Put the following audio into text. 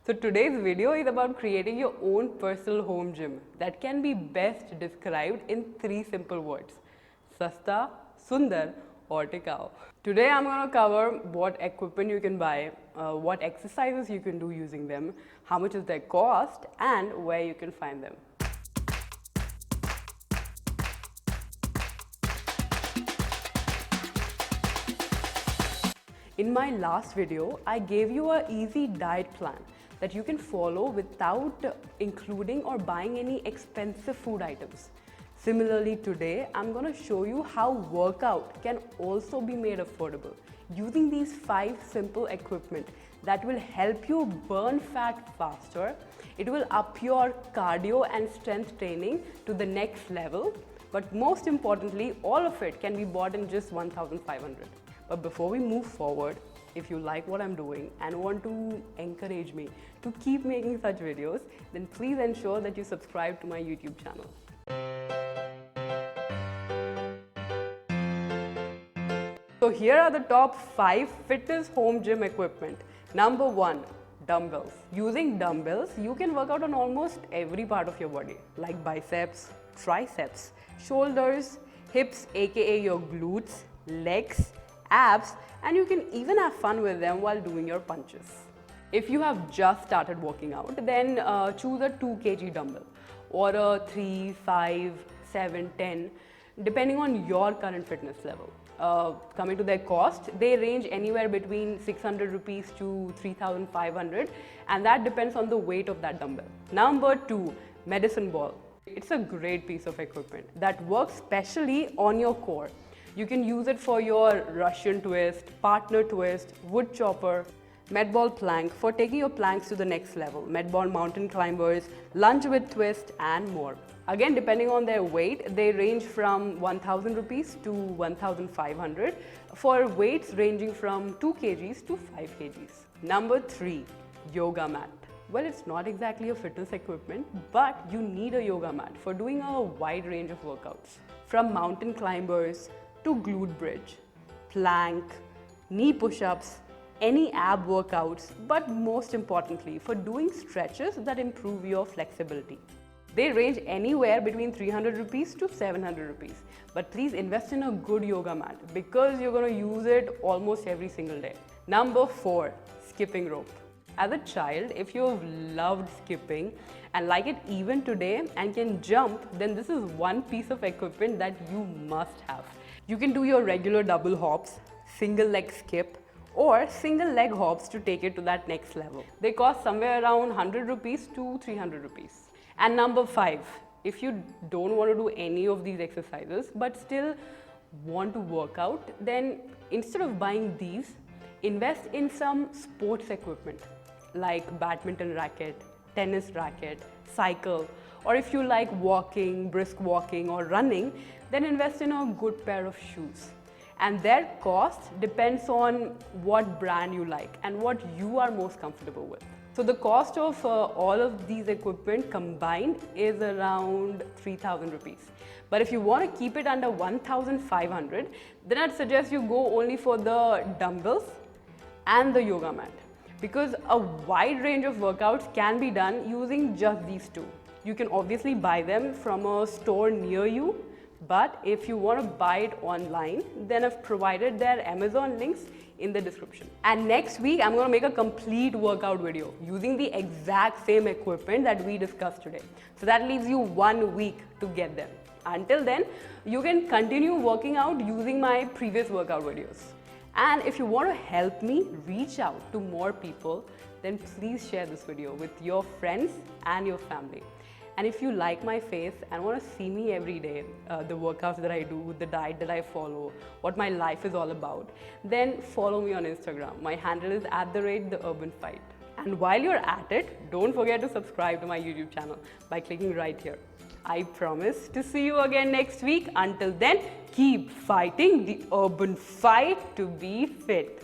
So today's video is about creating your own personal home gym that can be best described in 3 simple words: Sasta, Sundar or Tikaoo. Today I'm going to cover what equipment you can buy, what exercises you can do using them, how much is their cost and where you can find them. In my last video, I gave you an easy diet plan that you can follow without including or buying any expensive food items. Similarly, today I'm going to show you how workout can also be made affordable using these 5 simple equipment that will help you burn fat faster. It will up your cardio and strength training to the next level, but most importantly, all of it can be bought in just 1,500. But before we move forward, if you like what I'm doing and want to encourage me to keep making such videos, then please ensure that you subscribe to my YouTube channel. So here are the top 5 fitness home gym equipment. Number 1, dumbbells. Using dumbbells, you can work out on almost every part of your body, like biceps, triceps, shoulders, hips aka your glutes, legs, abs, and you can even have fun with them while doing your punches. If you have just started working out, then choose a 2 kg dumbbell or a 3, 5, 7, 10, depending on your current fitness level. Coming to their cost, they range anywhere between 600 rupees to 3,500, and that depends on the weight of that dumbbell. Number 2, medicine ball. It's a great piece of equipment that works specially on your core. You can use it for your Russian twist, partner twist, wood chopper, med ball plank for taking your planks to the next level, med ball mountain climbers, lunge with twist and more. Again, depending on their weight, they range from 1,000 rupees to 1,500 for weights ranging from 2 kgs to 5 kgs. Number 3, yoga mat. Well, it's not exactly a fitness equipment, but you need a yoga mat for doing a wide range of workouts. From mountain climbers to glute bridge, plank, knee push-ups, any ab workouts, but most importantly, for doing stretches that improve your flexibility. They range anywhere between 300 rupees to 700 rupees. But please invest in a good yoga mat because you're going to use it almost every single day. Number 4, skipping rope. As a child, if you've loved skipping and like it even today and can jump, then this is one piece of equipment that you must have. You can do your regular double hops, single leg skip, or single leg hops to take it to that next level. They cost somewhere around 100 rupees to 300 rupees. And number 5, if you don't want to do any of these exercises but still want to work out, then instead of buying these, invest in some sports equipment like badminton racket, tennis racket, cycle, or if you like walking, brisk walking or running, then invest in a good pair of shoes. And their cost depends on what brand you like and what you are most comfortable with. So the cost of all of these equipment combined is around 3,000 rupees. But if you want to keep it under 1,500, then I'd suggest you go only for the dumbbells and the yoga mat, because a wide range of workouts can be done using just these 2. You can obviously buy them from a store near you, but if you want to buy it online, then I've provided their Amazon links in the description. And next week, I'm going to make a complete workout video using the exact same equipment that we discussed today. So that leaves you 1 week to get them. Until then, you can continue working out using my previous workout videos. And if you want to help me reach out to more people, then please share this video with your friends and your family. And if you like my face and want to see me every day, the workouts that I do, the diet that I follow, what my life is all about, then follow me on Instagram. My handle is @theurbanfight. And while you're at it, don't forget to subscribe to my YouTube channel by clicking right here. I promise to see you again next week. Until then, keep fighting the urban fight to be fit.